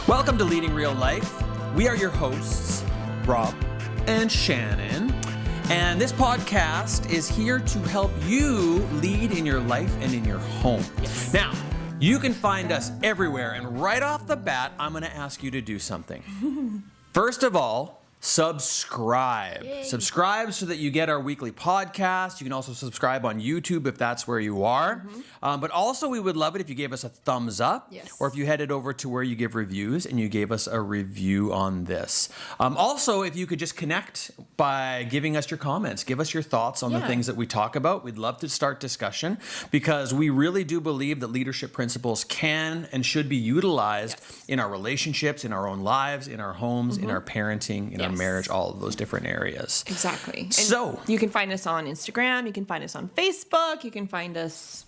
Welcome to Leading Real Life. We are your hosts, Rob and Shannon. And this podcast is here to help you lead in your life and in your home. Yes. Now, you can find us everywhere. And right off the bat, I'm going to ask you to do something. First of all, subscribe. Yay. Subscribe so that you get our weekly podcast. You can also subscribe on YouTube if that's where you are. But also, we would love it if you gave us a thumbs up. Yes. Or if you headed over to where you give reviews and you gave us a review on this. Also, if you could just connect by giving us your comments. Give us your thoughts on the things that we talk about. We'd love to start discussion because we really do believe that leadership principles can and should be utilized in our relationships, in our own lives, in our homes, in our parenting, in our marriage, all of those different areas. Exactly. And So you can find us on Instagram. You can find us on Facebook. You can find us.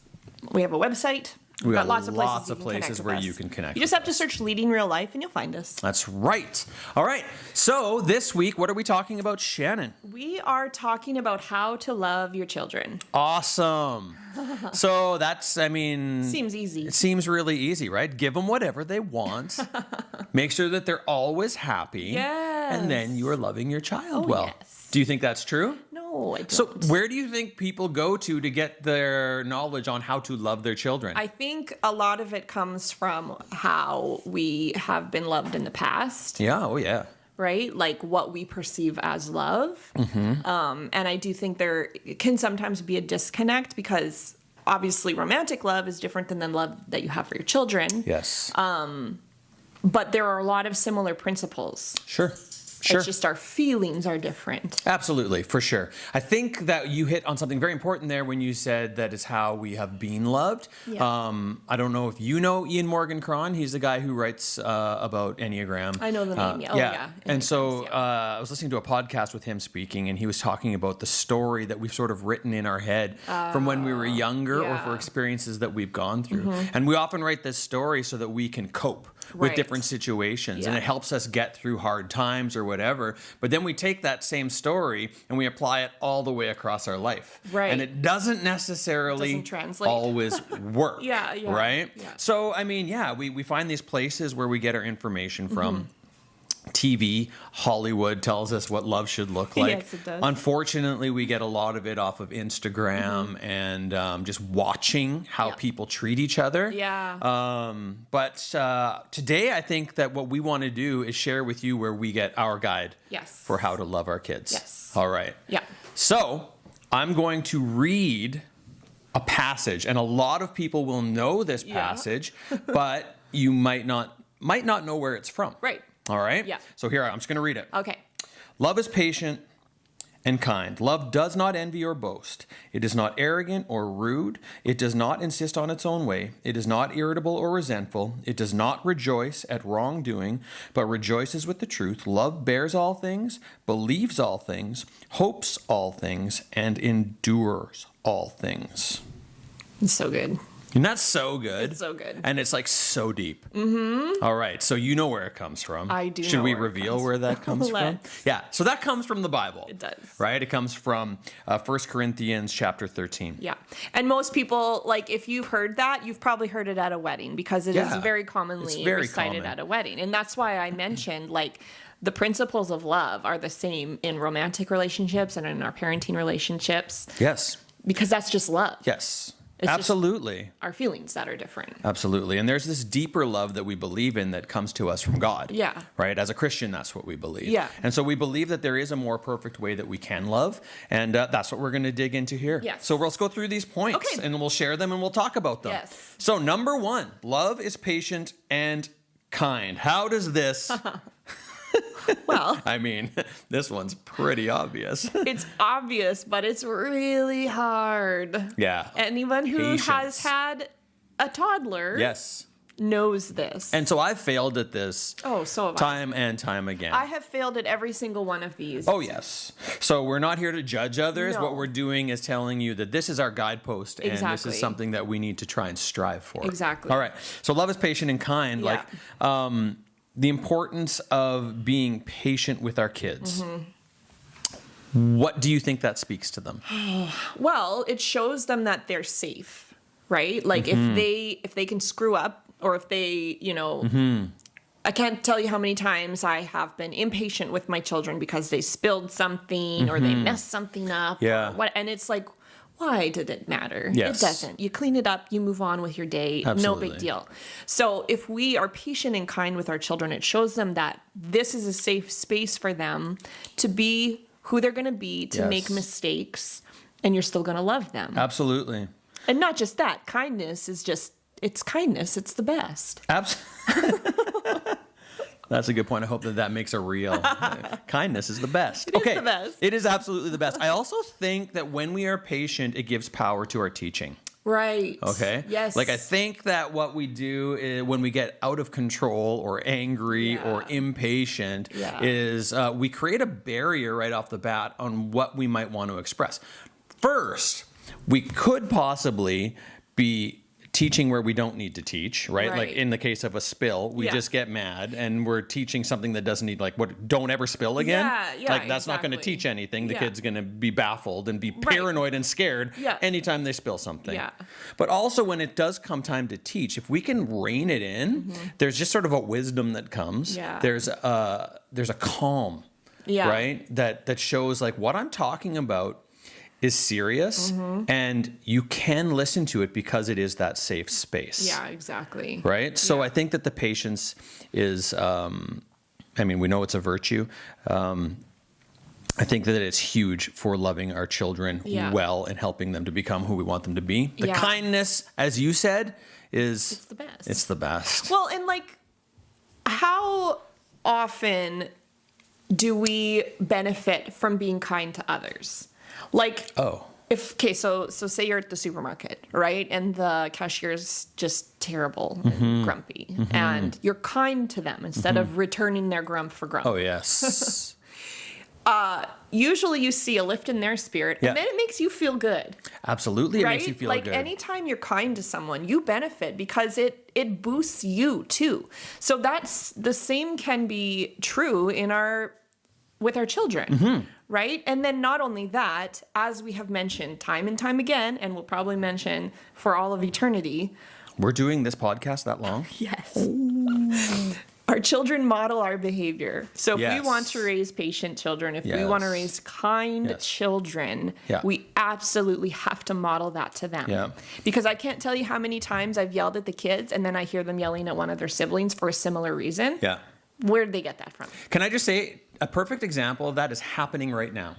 We have a website. we got lots of places where you can connect. You just have to search Leading Real Life and you'll find us. That's right. All right. So this week, what are we talking about, Shannon? We are talking about how to love your children. Awesome. So that's, Seems easy. it seems really easy, right? Give them whatever they want. Make sure that they're always happy. Yes. And then you are loving your child well. yes. Do you think that's true? No, I don't. So where do you think people go to get their knowledge on how to love their children? I think a lot of it comes from how we have been loved in the past. Yeah. Oh, yeah. Right? Like what we perceive as love. And I do think there can sometimes be a disconnect because obviously romantic love is different than the love that you have for your children. Yes. But there are a lot of similar principles. Sure. It's just our feelings are different. Absolutely, for sure. I think that you hit on something very important there when you said that is how we have been loved. Yeah. I don't know if you know Ian Morgan Cron. He's the guy who writes about Enneagram. I know the name. Yeah. And so I was listening to a podcast with him speaking, and he was talking about the story that we've sort of written in our head from when we were younger or for experiences that we've gone through. And we often write this story so that we can cope with different situations, and it helps us get through hard times or whatever. But then we take that same story and we apply it all the way across our life. Right. And it doesn't necessarily always work. Right? Yeah. So, we find these places where we get our information from. TV, Hollywood tells us what love should look like. Yes, it does. Unfortunately, we get a lot of it off of Instagram and just watching how people treat each other. Yeah. But today, I think that what we want to do is share with you where we get our guide for how to love our kids. Yes. All right. Yeah. So I'm going to read a passage, and a lot of people will know this passage, but you might not know where it's from. Right. All right? Yeah. So here, I'm just going to read it. Okay. Love is patient and kind. Love does not envy or boast. It is not arrogant or rude. It does not insist on its own way. It is not irritable or resentful. It does not rejoice at wrongdoing, but rejoices with the truth. Love bears all things, believes all things, hopes all things, and endures all things. It's so good. And that's so good. It's so good. And it's like so deep. Mm-hmm. All right. So you know where it comes from. I do. Should we reveal where that comes from? Yeah. So that comes from the Bible. It does. Right? It comes from 1 Corinthians chapter 13. Yeah. And most people, like if you've heard that, you've probably heard it at a wedding because it is very commonly recited at a wedding. And that's why I mentioned like the principles of love are the same in romantic relationships and in our parenting relationships. Yes. Because that's just love. Yes. It's absolutely. Our feelings that are different. Absolutely. And there's this deeper love that we believe in that comes to us from God. Yeah. Right? As a Christian, that's what we believe. Yeah. And so we believe that there is a more perfect way that we can love. And that's what we're going to dig into here. Yes. So let's go through these points and we'll share them and we'll talk about them. Yes. So number 1, love is patient and kind. How does this... Well, this one's pretty obvious. It's obvious, but it's really hard. Yeah. Anyone who has had a toddler knows this. And so I've failed at this time and time again. I have failed at every single one of these. Oh, yes. So we're not here to judge others. No. What we're doing is telling you that this is our guidepost and this is something that we need to try and strive for. Exactly. All right. So love is patient and kind. Yeah. Like, the importance of being patient with our kids. What do you think that speaks to them? Well, it shows them that they're safe, right? Like if they can screw up or if they, I can't tell you how many times I have been impatient with my children because they spilled something or they messed something up. Yeah. And it's like, why did it matter? Yes. It doesn't. You clean it up, you move on with your day. Absolutely. No big deal. So if we are patient and kind with our children, it shows them that this is a safe space for them to be who they're going to be, to make mistakes, and you're still going to love them. Absolutely. And not just that, kindness is just, it's kindness. It's the best. Absolutely. That's a good point. I hope that makes a real. Kindness is the best. It is the best. It is absolutely the best. I also think that when we are patient, it gives power to our teaching. Right. Okay. Yes. Like I think that what we do is, when we get out of control or angry or impatient is we create a barrier right off the bat on what we might want to express. First, we could possibly be teaching where we don't need to teach, right? Like in the case of a spill, we just get mad and we're teaching something that doesn't need, like, what, don't ever spill again? Like that's not going to teach anything. The kid's going to be baffled and be paranoid and scared anytime they spill something. But also when it does come time to teach, if we can rein it in, there's just sort of a wisdom that comes. There's a calm, right? That shows like what I'm talking about is serious and you can listen to it because it is that safe space. Yeah, exactly. Right? So I think that the patience is, I mean, we know it's a virtue. I think that it's huge for loving our children well and helping them to become who we want them to be. The kindness, as you said, is... It's the best. It's the best. Well, and like, how often do we benefit from being kind to others? Like, so say you're at the supermarket, right? And the cashier's just terrible and grumpy. And you're kind to them instead of returning their grump for grump. Oh, yes. Usually you see a lift in their spirit, and then it makes you feel good. Absolutely, it makes you feel good. Like anytime you're kind to someone, you benefit because it boosts you too. So that's the same can be true with our children, right? And then not only that, as we have mentioned time and time again, and we'll probably mention for all of eternity. We're doing this podcast that long? Yes. Our children model our behavior. So if we want to raise patient children, if we want to raise kind children, we absolutely have to model that to them. Yeah. Because I can't tell you how many times I've yelled at the kids and then I hear them yelling at one of their siblings for a similar reason. Yeah. Where did they get that from? Can I just say, a perfect example of that is happening right now.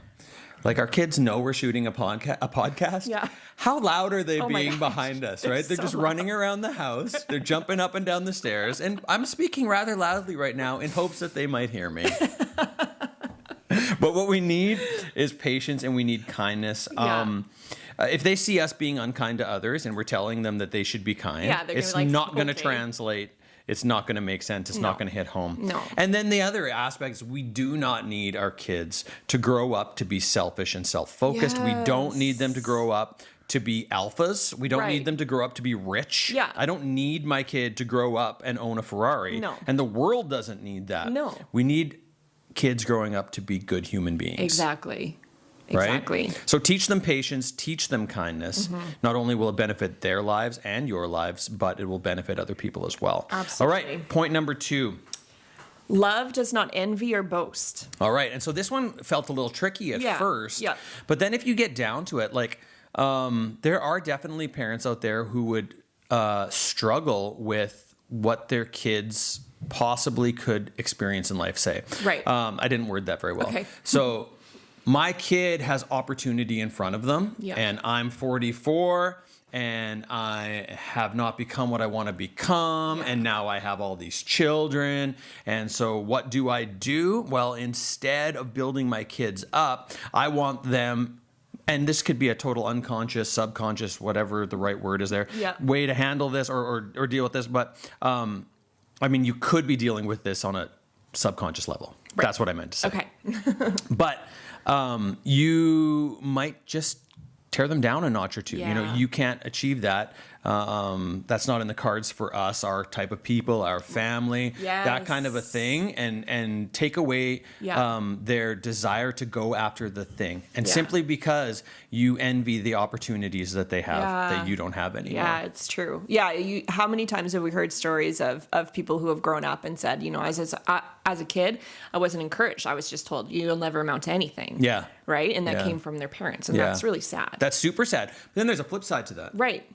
Like our kids know we're shooting a podcast. Yeah. How loud are they being behind us, right? They're so just running around the house. They're jumping up and down the stairs. And I'm speaking rather loudly right now in hopes that they might hear me. But what we need is patience and we need kindness. Yeah. If they see us being unkind to others and we're telling them that they should be kind, it's not going to translate. It's not going to make sense. It's not going to hit home. No. And then the other aspect is we do not need our kids to grow up to be selfish and self-focused. Yes. We don't need them to grow up to be alphas. We don't need them to grow up to be rich. Yeah. I don't need my kid to grow up and own a Ferrari. No. And the world doesn't need that. No. We need kids growing up to be good human beings. Exactly. Right? Exactly. So teach them patience, teach them kindness. Not only will it benefit their lives and your lives, but it will benefit other people as well. Absolutely. All right, point number 2. Love does not envy or boast. All right, and so this one felt a little tricky at first. Yeah. But then if you get down to it, like there are definitely parents out there who would struggle with what their kids possibly could experience in life, say. Right. I didn't word that very well. Okay. So... my kid has opportunity in front of them, and I'm 44, and I have not become what I want to become, and now I have all these children, and so what do I do? Well, instead of building my kids up, I want them, and this could be a total unconscious, subconscious, whatever the right word is there, way to handle this or deal with this, but I mean, you could be dealing with this on a subconscious level. Right. That's what I meant to say. Okay. But... you might just tear them down a notch or two. Yeah. You know, you can't achieve that. That's not in the cards for us, our type of people, our family, that kind of a thing, and take away their desire to go after the thing. And simply because you envy the opportunities that they have that you don't have anymore. Yeah, it's true. Yeah, how many times have we heard stories of people who have grown up and said, you know, as a kid, I wasn't encouraged. I was just told, you'll never amount to anything. Yeah. Right? And that came from their parents. And that's really sad. That's super sad. But then there's a flip side to that. Right.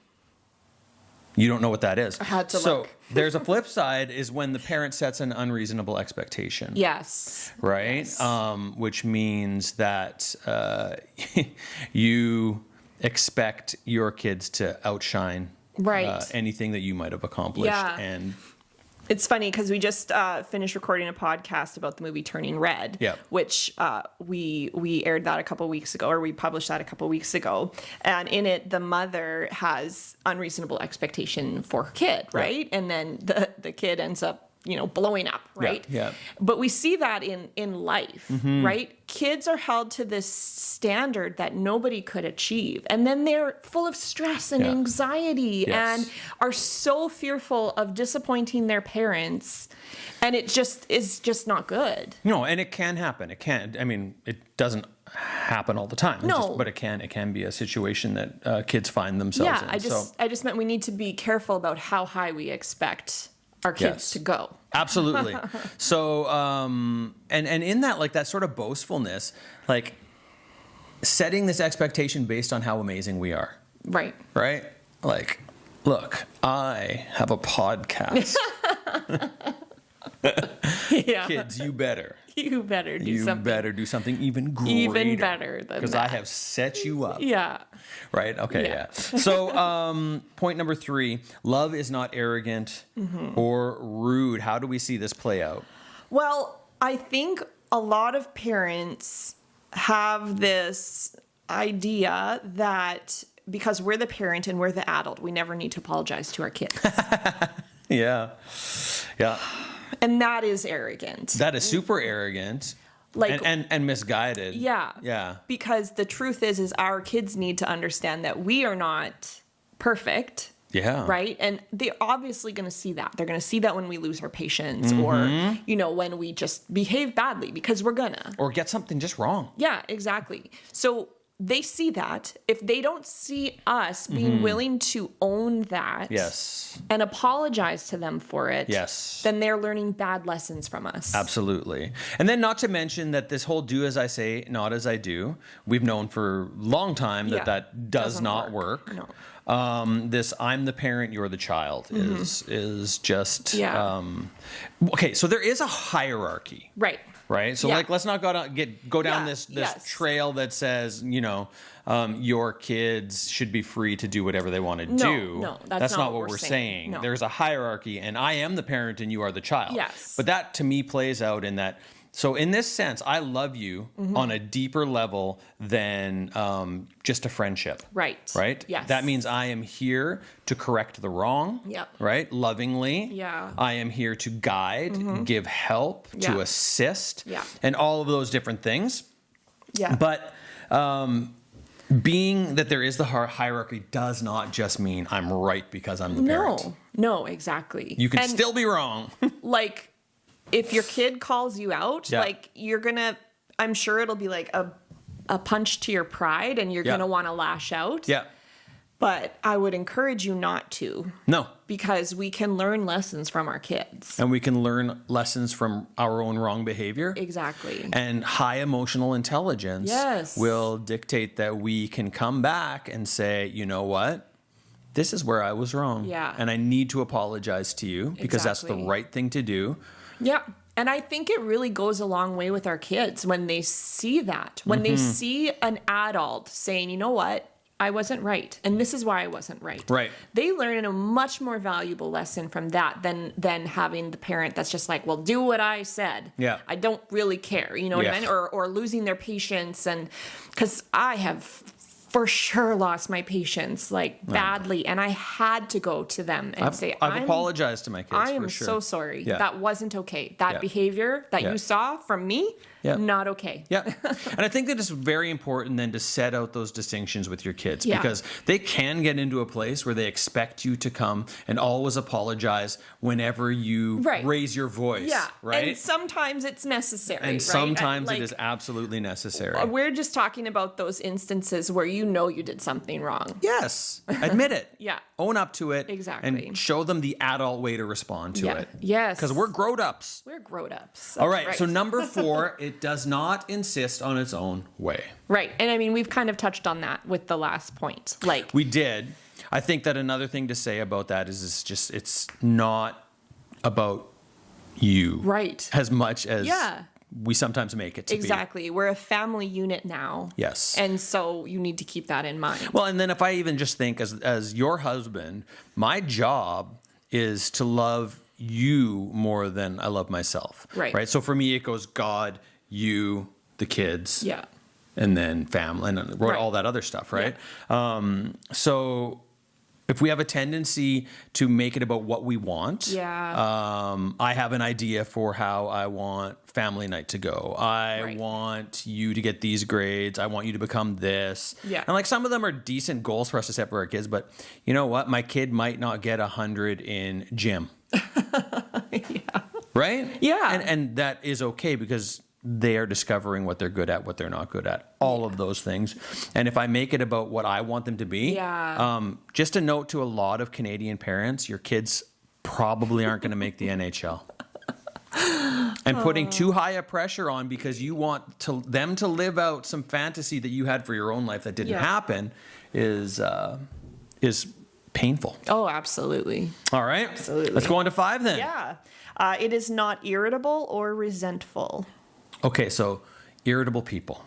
You don't know what that is. I had to so look. There's a flip side is when the parent sets an unreasonable expectation. Yes. Right? Yes. Which means that you expect your kids to outshine anything that you might have accomplished. Yeah. And it's funny because we just finished recording a podcast about the movie Turning Red, which we aired that a couple weeks ago, or we published that a couple weeks ago. And in it, the mother has unreasonable expectation for her kid, right? And then the kid ends up, you know, blowing up, right? Yeah. But we see that in life, right? Kids are held to this standard that nobody could achieve. And then they're full of stress and anxiety and are so fearful of disappointing their parents. And it just is just not good. No, and it can happen. It doesn't happen all the time. But it can be a situation that kids find themselves in. I just meant we need to be careful about how high we expect our kids to go. Absolutely. So, and in that, like that sort of boastfulness, like setting this expectation based on how amazing we are. Right. Right? Like, look, I have a podcast. Kids, you better. You better do something. You better do something even greater. Even better than that. Because I have set you up. Yeah. Right? Okay, yeah. So, point number 3, love is not arrogant or rude. How do we see this play out? Well, I think a lot of parents have this idea that because we're the parent and we're the adult, we never need to apologize to our kids. Yeah. And that is arrogant. That is super arrogant. Like, and misguided. Yeah. Because the truth is our kids need to understand that we are not perfect. Yeah. Right? And they're obviously going to see that. They're going to see that when we lose our patience or, you know, when we just behave badly because we're gonna. Or get something just wrong. Yeah, exactly. So they see that. If they don't see us being willing to own that and apologize to them for it, then they're learning bad lessons from us. Absolutely. And then not to mention that this whole do as I say, not as I do, we've known for a long time that does not work. No. This I'm the parent, you're the child is just... okay, so there is a hierarchy. Right. So let's not go down this trail that says, you know, your kids should be free to do whatever they want to do. No, that's not what we're saying. No. There's a hierarchy, and I am the parent and you are the child. Yes. But that to me plays out in that. So in this sense, I love you on a deeper level than just a friendship. Right? Yes. That means I am here to correct the wrong. Right? Lovingly. Yeah. I am here to guide, give help, to assist, and all of those different things. Yeah. But being that there is the hierarchy does not just mean I'm right because I'm the parent. No, exactly. You can still be wrong. Like, if your kid calls you out, like you're gonna, I'm sure it'll be like a punch to your pride and you're gonna want to lash out. Yeah. But I would encourage you not to. No. Because we can learn lessons from our kids. And we can learn lessons from our own wrong behavior. Exactly. And high emotional intelligence will dictate that we can come back and say, you know what? This is where I was wrong. Yeah. And I need to apologize to you because that's the right thing to do. Yeah. And I think it really goes a long way with our kids when they see that. When they see an adult saying, you know what? I wasn't right. And this is why I wasn't right. Right. They learn a much more valuable lesson from that than having the parent that's just like, well, do what I said. Yeah. I don't really care. You know what I mean? Or losing their patience. And because I have for sure lost my patience badly, and I had to go to them and say, I've apologized to my kids. I am for sure. so sorry. Yeah. That wasn't okay. That behavior that you saw from me, not okay. Yeah. And I think that it's very important then to set out those distinctions with your kids, because they can get into a place where they expect you to come and always apologize whenever you raise your voice. Yeah. Right. And sometimes it's necessary. And sometimes it is absolutely necessary. We're just talking about those instances where you did something wrong. Yes. Admit it. Yeah. Own up to it. Exactly. And show them the adult way to respond to it. Yes. Because we're grown-ups. We're grown-ups. All right. So number 4, it does not insist on its own way. Right. And I mean, we've kind of touched on that with the last point. We did. I think that another thing to say about that is it's not about you. Right. As much as we sometimes make it to be. Exactly. We're a family unit now. Yes. And so you need to keep that in mind. Well, and then if I even just think as your husband, my job is to love you more than I love myself. Right. So for me, it goes God, you, the kids. Yeah. And then family and all that other stuff. Right. Yeah. So if we have a tendency to make it about what we want, I have an idea for how I want family night to go. I want you to get these grades. I want you to become this. Yeah. And some of them are decent goals for us to set for our kids, but you know what? My kid might not get 100 in gym. Right? Yeah. And that is okay, because they are discovering what they're good at, what they're not good at, all of those things. And if I make it about what I want them to be, just a note to a lot of Canadian parents, your kids probably aren't going to make the NHL. And putting too high a pressure on because you want them to live out some fantasy that you had for your own life that didn't happen is painful. Oh, absolutely. All right. Absolutely. Let's go on to 5 then. Yeah. It is not irritable or resentful. Okay, so irritable people.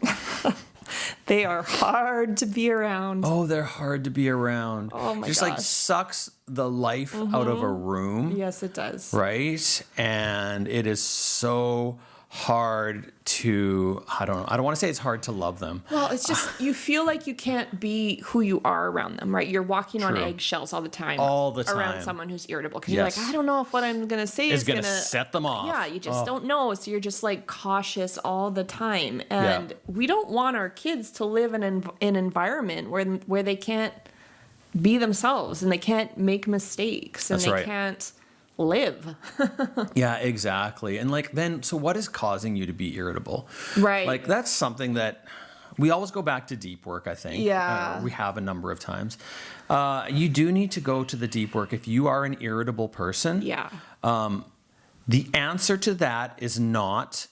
They are hard to be around. Oh, they're hard to be around. Oh my gosh. Just sucks the life out of a room. Yes, it does. Right? And it is so hard to, I don't want to say it's hard to love them. Well, it's just, you feel like you can't be who you are around them, right? You're walking on eggshells all the time. Around someone who's irritable. Because you're like, I don't know if what I'm going to say is going to set them off. Yeah, you just don't know. So you're just cautious all the time. And we don't want our kids to live in an environment where they can't be themselves and they can't make mistakes and they can't live. Yeah, exactly. And then, so what is causing you to be irritable? Right. That's something that we always go back to deep work, I think. Yeah. We have a number of times. You do need to go to the deep work. If you are an irritable person, the answer to that is not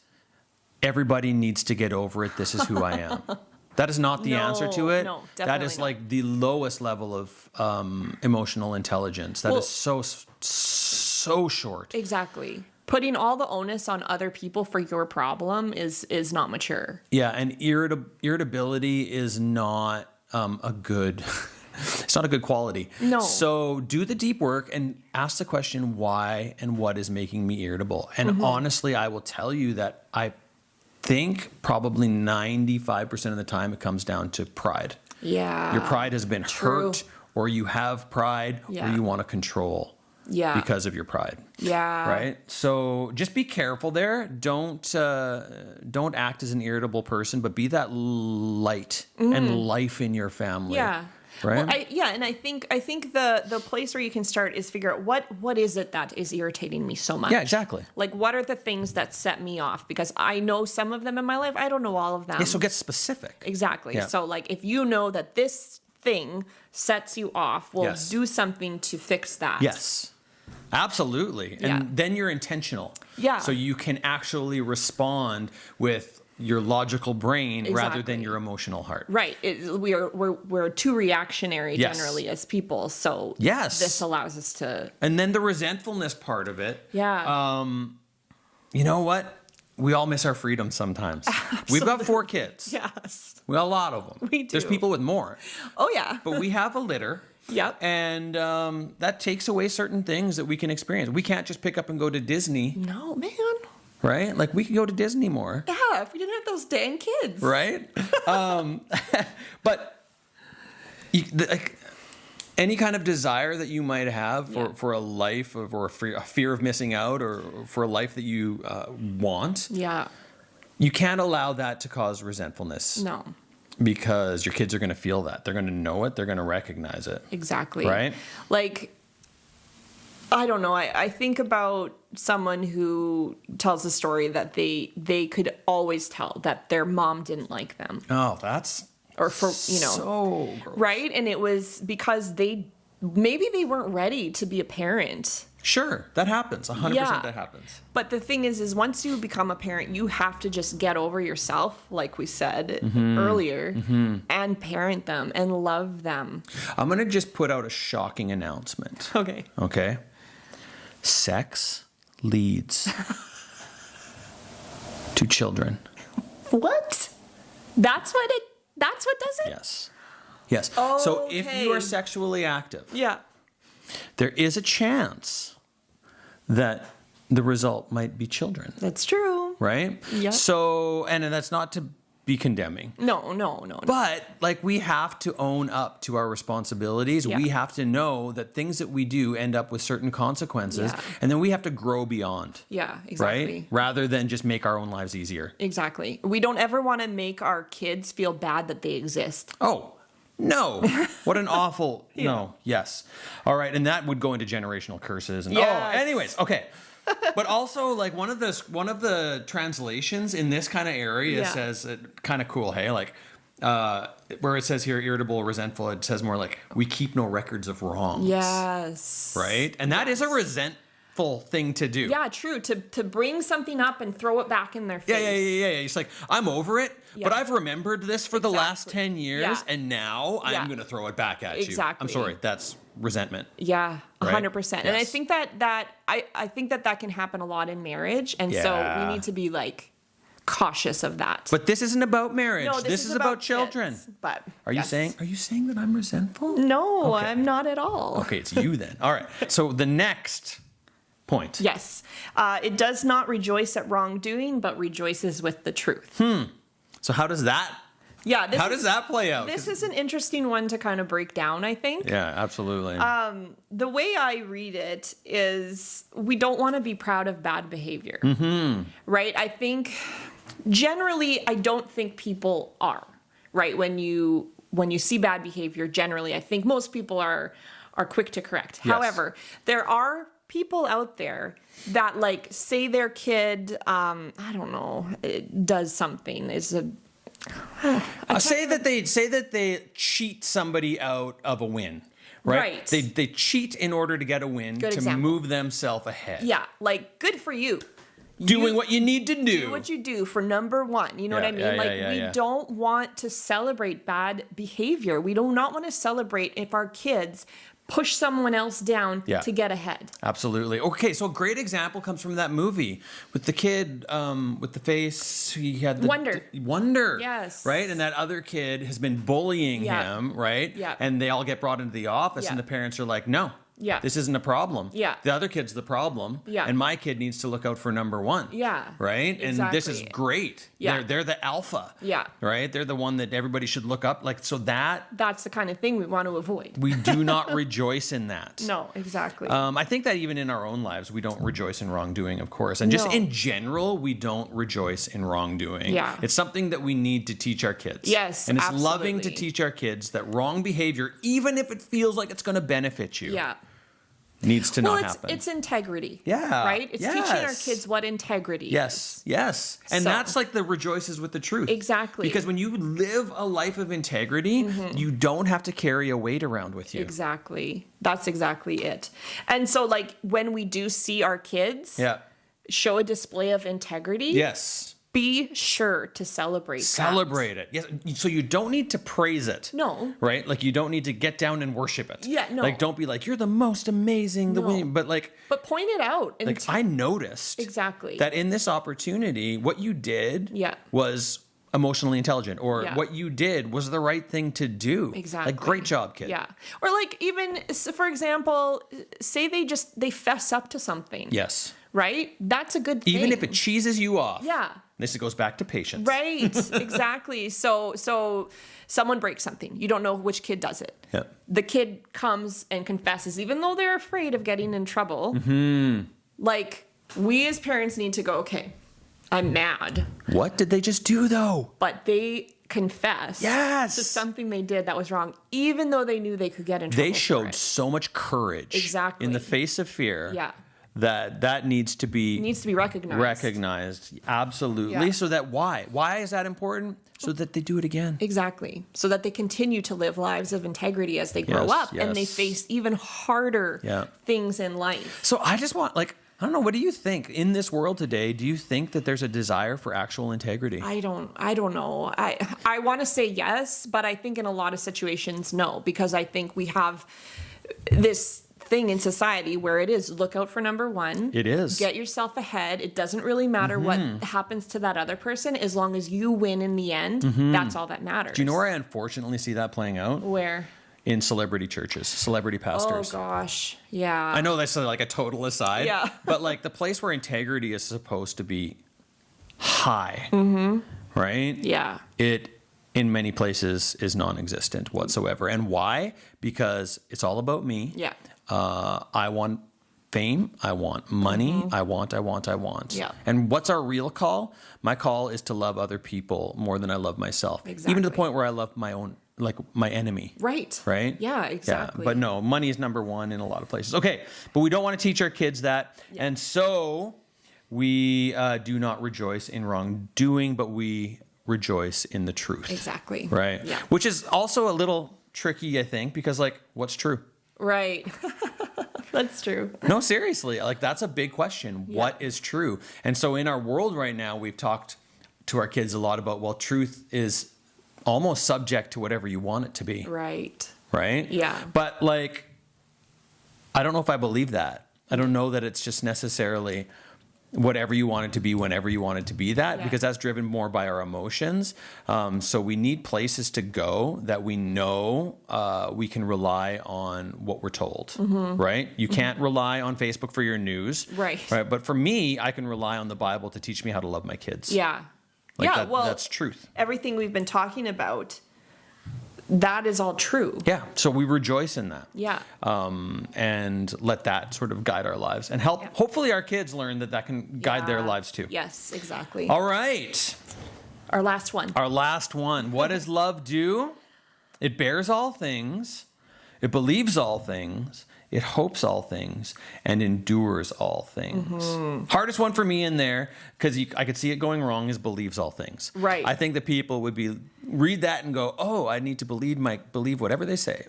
everybody needs to get over it. This is who I am. That is not the answer to it. No, that is the lowest level of emotional intelligence. That is so short. Exactly. Putting all the onus on other people for your problem is not mature. Yeah, and irritability is not a good. It's not a good quality. No. So do the deep work and ask the question why and what is making me irritable. And honestly, I will tell you that I think probably 95% of the time it comes down to pride. Yeah. Your pride has been hurt, or you have pride, or you want to control. Yeah. Because of your pride. Yeah. Right? So just be careful there. Don't act as an irritable person, but be that light and life in your family. Yeah. Right? Well, and I think the place where you can start is figure out what is it that is irritating me so much. Yeah, exactly. What are the things that set me off? Because I know some of them in my life. I don't know all of them. Yeah, so get specific. Exactly. Yeah. So if you know that this thing sets you off, do something to fix that. Yes. Absolutely. And then you're intentional. Yeah. So you can actually respond with your logical brain rather than your emotional heart. Right. We're too reactionary generally as people. So this allows us to. And then the resentfulness part of it. Yeah. You know what? We all miss our freedom sometimes. Absolutely. We've got 4 kids. Yes. We got a lot of them. We do. There's people with more. Oh, yeah. But we have a litter. Yep. And that takes away certain things that we can experience. We can't just pick up and go to Disney. No, man. Right? We could go to Disney more. Yeah, if we didn't have those dang kids. Right? But any kind of desire that you might have for a life or a fear of missing out or for a life that you want. Yeah. You can't allow that to cause resentfulness. No. Because your kids are going to feel that. They're going to know it. They're going to recognize it. Exactly. Right? Like, I don't know. I think about someone who tells a story that they could always tell that their mom didn't like them. Oh, that's so gross. Right? And it was because maybe they weren't ready to be a parent. Sure, that happens. 100% that happens. But the thing is once you become a parent, you have to just get over yourself, like we said earlier, and parent them and love them. I'm going to just put out a shocking announcement. Okay? Sex leads to children. What? That's what does it? Yes. Oh, so if you are sexually active, there is a chance that the result might be children. That's true. Right? Yeah. So, and that's not to be condemning. No. But like we have to own up to our responsibilities. Yeah. We have to know that things that we do end up with certain consequences, and then we have to grow beyond. Yeah, exactly. Right? Rather than just make our own lives easier. Exactly. We don't ever want to make our kids feel bad that they exist. Oh, no. What an awful no. Yes. All right, and that would go into generational curses and anyways, okay. But also like one of the translations in this kind of area says kind of cool, hey, like where it says here irritable, resentful, it says more like we keep no records of wrongs. Yes. Right? And that is a resentful thing to do. Yeah, true. To bring something up and throw it back in their face. Yeah. It's like, I'm over it, but I've remembered this for the last 10 years, and now I'm going to throw it back at you. Exactly. I'm sorry, that's resentment. Yeah, 100%. Yes. And I think I think that can happen a lot in marriage, and so we need to be like cautious of that. But this isn't about marriage. No, this is about children. Kids, but are you saying that I'm resentful? No, okay. I'm not at all. Okay, it's you then. All right. So the next point. Yes. It does not rejoice at wrongdoing, but rejoices with the truth. So how does that how does that play out? This is an interesting one to kind of break down, I think. Yeah, absolutely. The way I read it is we don't want to be proud of bad behavior. Right? I think generally I don't think people are. Right? When you see bad behavior, generally I think most people are quick to correct. Yes. However, there are people out there that like say their kid I don't know, does something, say that they cheat somebody out of a win, right? They cheat in order to get a win, move themselves ahead. Yeah, like good for you. Doing what you need to do. Do what you do for number one. You know what I mean? We don't want to celebrate bad behavior. We do not want to celebrate if our kids push someone else down to get ahead. Absolutely. Okay, so a great example comes from that movie with the kid with the face. He had the Wonder. Yes. Right? And that other kid has been bullying him, right? Yeah. And they all get brought into the office and the parents are like, no. Yeah. This isn't a problem. Yeah. The other kid's the problem. Yeah. And my kid needs to look out for number one. Yeah. Right? Exactly. And this is great. Yeah. They're the alpha. Yeah. Right? They're the one that everybody should look up. Like, so that's the kind of thing we want to avoid. We do not rejoice in that. No, exactly. I think that even in our own lives, we don't rejoice in wrongdoing, of course. And just in general, we don't rejoice in wrongdoing. Yeah. It's something that we need to teach our kids. Yes, and it's loving to teach our kids that wrong behavior, even if it feels like it's going to benefit you, needs to not happen. It's integrity. Yeah. Right? It's teaching our kids what integrity is. Yes. And that's like the rejoices with the truth. Exactly. Because when you live a life of integrity, you don't have to carry a weight around with you. Exactly. That's exactly it. And so like when we do see our kids show a display of integrity. Yes. Be sure to celebrate it. Yes. So you don't need to praise it. No. Right? Like you don't need to get down and worship it. Yeah, no. Like don't be like, you're the most amazing, but point it out. Like I noticed that in this opportunity, what you did was emotionally intelligent, or what you did was the right thing to do. Exactly. Like, great job, kid. Yeah. Or like even, for example, say they fess up to something. Yes. Right? That's a good thing. Even if it cheeses you off. Yeah. This goes back to patience. Right. Exactly. So someone breaks something. You don't know which kid does it. Yeah. The kid comes and confesses, even though they're afraid of getting in trouble. Like, we as parents need to go, okay, I'm mad. What did they just do, though? But they confess to something they did that was wrong, even though they knew they could get in trouble. They showed so much courage in the face of fear. Yeah. That needs to be recognized. Absolutely. So that why is that important? So that they do it again. Exactly. So that they continue to live lives of integrity as they grow up and they face even harder things in life. So I just want, I don't know, what do you think in this world today? Do you think that there's a desire for actual integrity? I don't know. I want to say yes, but I think in a lot of situations, no, because I think we have this thing in society where it is look out for number one. It is. Get yourself ahead. It doesn't really matter what happens to that other person as long as you win in the end. That's all that matters. Do you know where I unfortunately see that playing out? Where? In celebrity churches, celebrity pastors. Oh gosh. Yeah. I know that's like a total aside. Yeah. But like the place where integrity is supposed to be high. Right? Yeah. It in many places is non-existent whatsoever. And why? Because it's all about me. Yeah. I want fame. I want money. I want. Yeah. And what's our real call? My call is to love other people more than I love myself. Exactly. Even to the point where I love my own, like my enemy. Right. Right? Yeah, exactly. Yeah. But no, money is number one in a lot of places. Okay. But we don't want to teach our kids that. Yeah. And so we do not rejoice in wrongdoing, but we rejoice in the truth. Exactly. Right? Yeah. Which is also a little tricky, I think, because what's true? Right. That's true. No, seriously. That's a big question. Yeah. What is true? And so in our world right now, we've talked to our kids a lot about, well, truth is almost subject to whatever you want it to be. Right. Right? Yeah. But I don't know if I believe that. I don't know that it's just necessarily whatever you want it to be, whenever you want it to be that, because that's driven more by our emotions. So we need places to go that we know we can rely on what we're told, right? You can't rely on Facebook for your news. Right. But for me, I can rely on the Bible to teach me how to love my kids. Yeah. That's truth. Everything we've been talking about, that is all true. Yeah. So we rejoice in that. Yeah. And let that sort of guide our lives and help. Yeah. Hopefully our kids learn that can guide their lives too. Yes, exactly. All right. Our last one. What does love do? It bears all things. It believes all things. It hopes all things and endures all things. Hardest one for me in there, because I could see it going wrong, is believes all things. Right. I think that people would read that and go, oh, I need to believe whatever they say.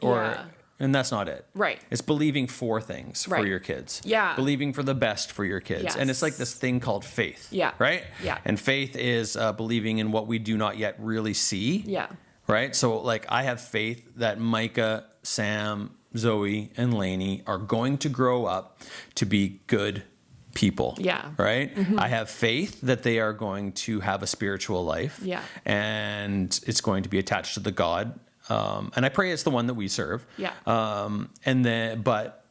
And that's not it. Right. It's believing for things for your kids. Yeah. Believing for the best for your kids. Yes. And it's like this thing called faith. Yeah. Right? Yeah. And faith is believing in what we do not yet really see. Yeah. Right? So I have faith that Micah, Sam, Zoe, and Lainey are going to grow up to be good people. Yeah. Right? I have faith that they are going to have a spiritual life. Yeah. And it's going to be attached to the God. And I pray it's the one that we serve. Yeah. But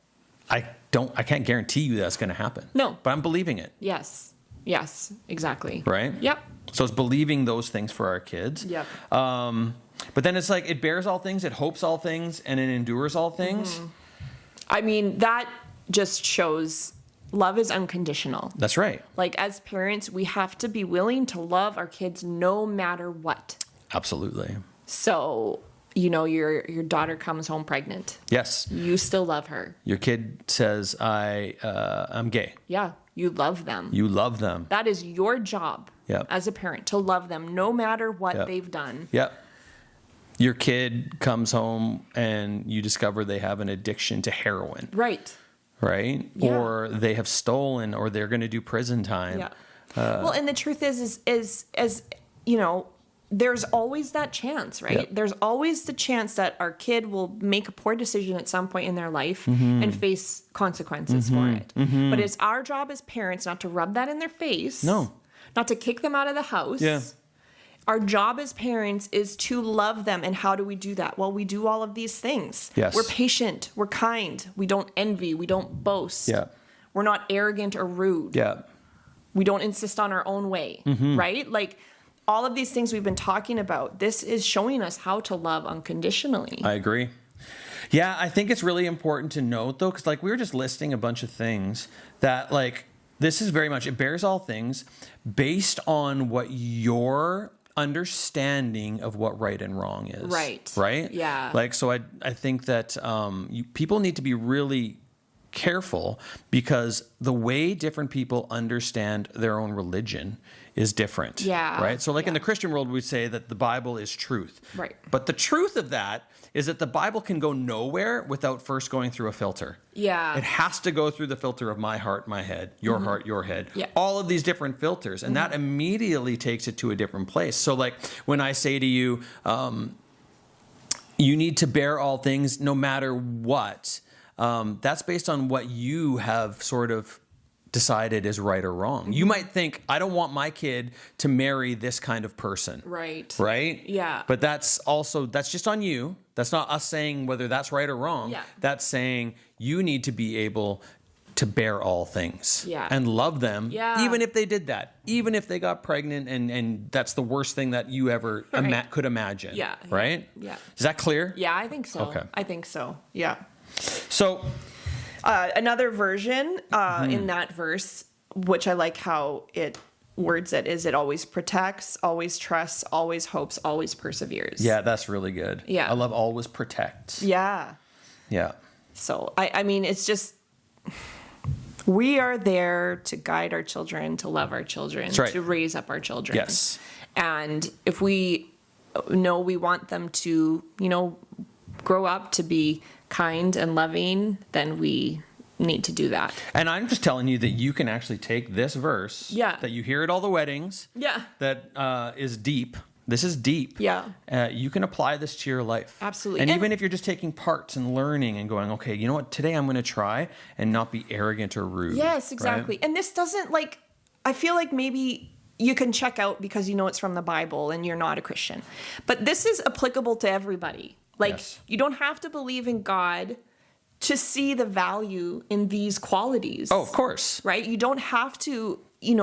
I can't guarantee you that's going to happen. No. But I'm believing it. Yes. Yes. Exactly. Right? Yep. So it's believing those things for our kids. Yep. But then it's it bears all things, it hopes all things, and it endures all things. I mean, that just shows love is unconditional. That's right. As parents, we have to be willing to love our kids no matter what. Absolutely. So, your daughter comes home pregnant. Yes. You still love her. Your kid says, I'm gay. Yeah. You love them. You love them. That is your job as a parent, to love them no matter what they've done. Yep. Your kid comes home and you discover they have an addiction to heroin. Right. Right? Yeah. Or they have stolen, or they're going to do prison time. Yeah. Well, and the truth is there's always that chance, right? Yep. There's always the chance that our kid will make a poor decision at some point in their life and face consequences for it. But it's our job as parents not to rub that in their face. No. Not to kick them out of the house. Yeah. Our job as parents is to love them. And how do we do that? Well, we do all of these things. Yes. We're patient. We're kind. We don't envy. We don't boast. Yeah. We're not arrogant or rude. Yeah. We don't insist on our own way, right? Like all of these things we've been talking about, this is showing us how to love unconditionally. I agree. Yeah, I think it's really important to note, though, because like we were just listing a bunch of things that like this is very much, it bears all things based on what your understanding of what right and wrong is. Right? Yeah. Like, so I think that people need to be really careful because the way different people understand their own religion is different. Yeah. Right? So like in the Christian world, we say that the Bible is truth. Right. But the truth of that is that the Bible can go nowhere without first going through a filter. Yeah. It has to go through the filter of my heart, my head, your heart, your head. Yeah. All of these different filters. And that immediately takes it to a different place. So like when I say to you, you need to bear all things no matter what, that's based on what you have sort of decided is right or wrong. You might think, I don't want my kid to marry this kind of person. Right. Right? Yeah. But that's just on you. That's not us saying whether that's right or wrong. Yeah. That's saying you need to be able to bear all things. Yeah. And love them. Yeah. Even if they did that. Even if they got pregnant and that's the worst thing that you ever could imagine. Yeah. Right? Yeah. Is that clear? Yeah, I think so. Okay. I think so. Yeah. So another version in that verse, which I like how it words it, is it always protects, always trusts, always hopes, always perseveres. yeah, that's really good. Yeah. I love always protect. Yeah. Yeah. So, I mean, it's just, we are there to guide our children, to love our children, That's right. to raise up our children. Yes. And if we know we want them to, grow up to be kind and loving, then we need to do that. And I'm just telling you that you can actually take this verse that you hear at all the weddings that is deep. This is deep. Yeah. You can apply this to your life. Absolutely. And even if you're just taking parts and learning and going, okay, you know what, today I'm going to try and not be arrogant or rude. Yes, exactly. Right? And this doesn't I feel like maybe you can check out because it's from the Bible and you're not a Christian. But this is applicable to everybody. You don't have to believe in God to see the value in these qualities. Oh, of course. Right? You don't have to,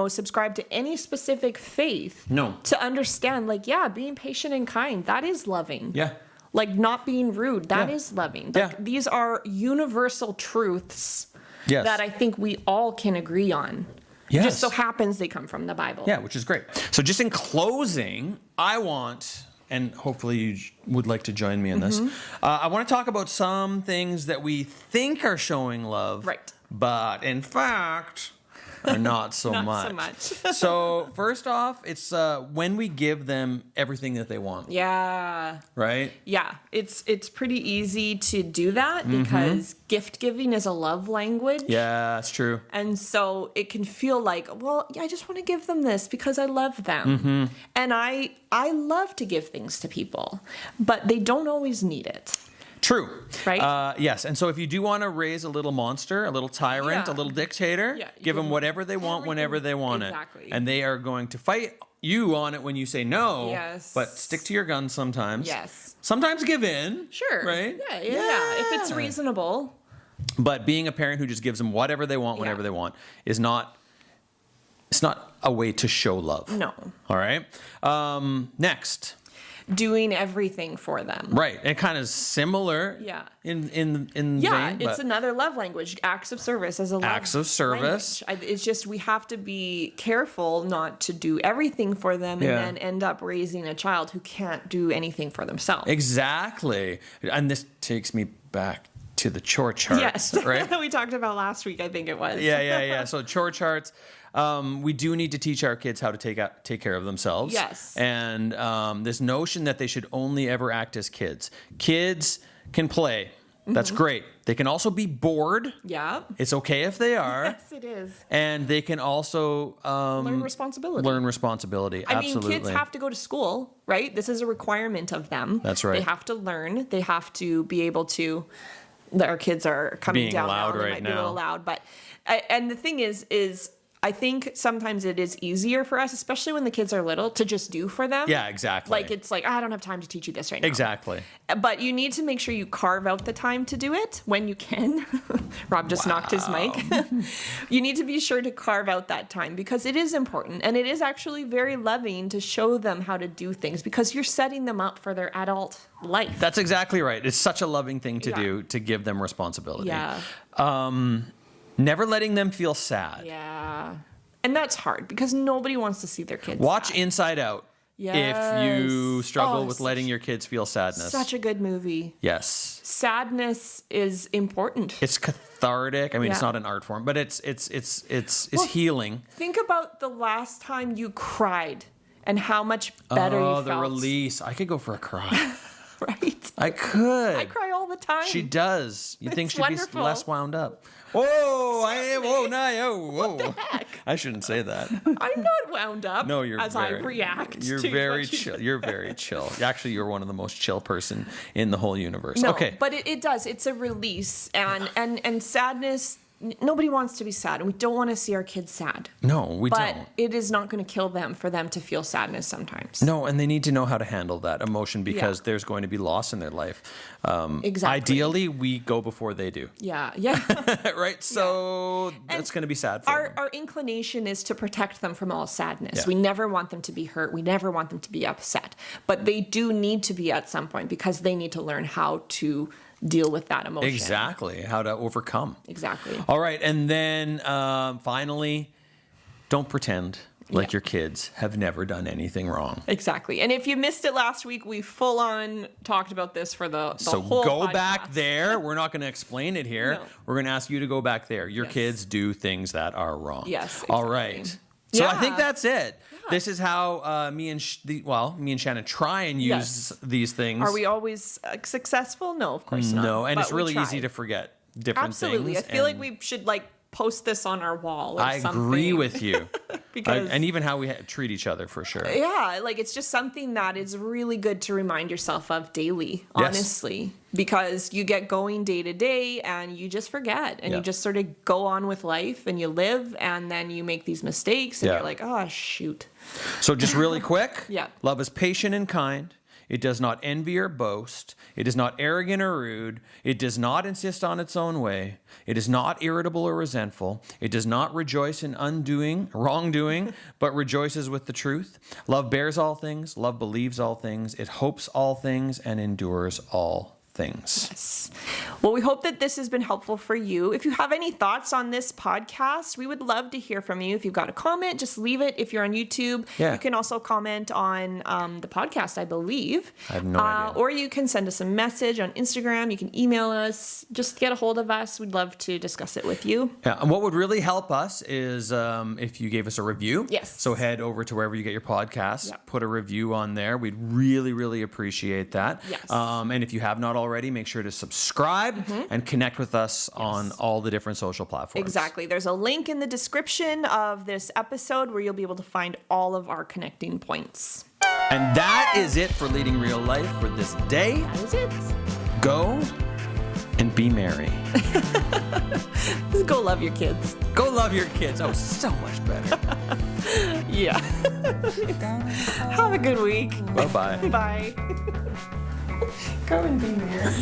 subscribe to any specific faith. No. To understand, being patient and kind, that is loving. Yeah. Not being rude, that is loving. These are universal truths that I think we all can agree on. Yes. Just so happens they come from the Bible. Yeah, which is great. So just in closing, I want... and hopefully you would like to join me in this. I want to talk about some things that we think are showing love, right? But in fact, are not so much. So much. So first off, it's when we give them everything that they want. Yeah. Right? Yeah. It's pretty easy to do that because gift giving is a love language. Yeah, that's true. And so it can feel like, well, I just want to give them this because I love them. And I love to give things to people, but they don't always need it. True. Right? Yes. And so if you do want to raise a little monster, a little tyrant, a little dictator, give them whatever they want whenever they want it. And they are going to fight you on it when you say no. Yes. But stick to your guns sometimes. Yes. Sometimes give in. Sure. Right? Yeah. If it's reasonable. But being a parent who just gives them whatever they want whenever they want is not... it's not a way to show love. No. All right. Next. Doing everything for them. Right. And kind of similar. Yeah. In vein, it's another love language. Acts of service as a love acts of service. Language. It's just we have to be careful not to do everything for them and then end up raising a child who can't do anything for themselves. Exactly. And this takes me back to the chore charts. Yes. Right? We talked about last week, I think it was. Yeah. So chore charts. We do need to teach our kids how to take care of themselves. Yes. And this notion that they should only ever act as kids. Kids can play. That's great. They can also be bored. Yeah. It's okay if they are. Yes, it is. And they can also learn responsibility. Absolutely. I mean, kids have to go to school, right? This is a requirement of them. That's right. They have to learn. They have to be able to. Our kids are coming being down loud now. They right might now. be a little loud, but and the thing is I think sometimes it is easier for us, especially when the kids are little, to just do for them. Yeah, exactly. Like, it's like, I don't have time to teach you this right now. Exactly. But you need to make sure you carve out the time to do it when you can. Rob just knocked his mic. You need to be sure to carve out that time because it is important. And it is actually very loving to show them how to do things because you're setting them up for their adult life. That's exactly right. It's such a loving thing to do, to give them responsibility. Yeah. Never letting them feel sad. Yeah. And that's hard because nobody wants to see their kids Watch sad. Inside Out if you struggle with letting your kids feel sadness. Such a good movie. Yes. Sadness is important. It's cathartic. I mean, it's not an art form, but it's healing. Think about the last time you cried and how much better you felt. Oh, the release. I could go for a cry. Right? I could. I cry all the time. She does. You think she'd wonderful. be less wound up. Whoa, I am. Whoa, no, whoa. What the heck? I shouldn't say that. I'm not wound up. No, you're as very, I react. You're to very chill. You're very chill. Actually, you're one of the most chill person in the whole universe. No, okay, but it does. It's a release, and sadness. Nobody wants to be sad, and we don't want to see our kids sad. No, we don't. But it is not going to kill them for them to feel sadness sometimes. No, and they need to know how to handle that emotion because there's going to be loss in their life. Exactly. Ideally, we go before they do. Yeah. Right? So that's going to be sad for them. Our inclination is to protect them from all sadness. Yeah. We never want them to be hurt. We never want them to be upset. But they do need to be at some point because they need to learn how to deal with that emotion. Exactly. How to overcome. Exactly. All right. And then finally, don't pretend like your kids have never done anything wrong. Exactly. And if you missed it last week, we full on talked about this for the whole go podcast. back there. We're not going to explain it here. No. We're going to ask you to go back there. Your kids do things that are wrong. Yes. Exactly. All right. So I think that's it. This is how me and Shannon try and use these things. Are we always successful? No, of course not. No, and But it's really easy to forget different things. Absolutely. I feel like we should post this on our wall or something. I agree with you. Because and even how we treat each other for sure. Yeah, it's just something that is really good to remind yourself of daily, honestly. Because you get going day to day and you just forget and you just sort of go on with life and you live and then you make these mistakes and you're like, oh, shoot. So just really quick. Yeah. Love is patient and kind. It does not envy or boast. It is not arrogant or rude. It does not insist on its own way. It is not irritable or resentful. It does not rejoice in wrongdoing, but rejoices with the truth. Love bears all things. Love believes all things. It hopes all things and endures all things. Yes. Well, we hope that this has been helpful for you. If you have any thoughts on this podcast, we would love to hear from you. If you've got a comment, just leave it. If you're on YouTube, you can also comment on the podcast, I believe. I have no idea. Or you can send us a message on Instagram. You can email us. Just get a hold of us. We'd love to discuss it with you. Yeah, and what would really help us is if you gave us a review. Yes. So head over to wherever you get your podcasts, put a review on there. We'd really, really appreciate that. Yes. And if you have not already, make sure to subscribe and connect with us on all the different social platforms. Exactly. There's a link in the description of this episode where you'll be able to find all of our connecting points. And that is it for Leading Real Life for this day. That is it. Go and be merry. Just go love your kids. Go love your kids. Oh, so much better. Yeah. Have a good week. Bye-bye. Bye. Go and be merry.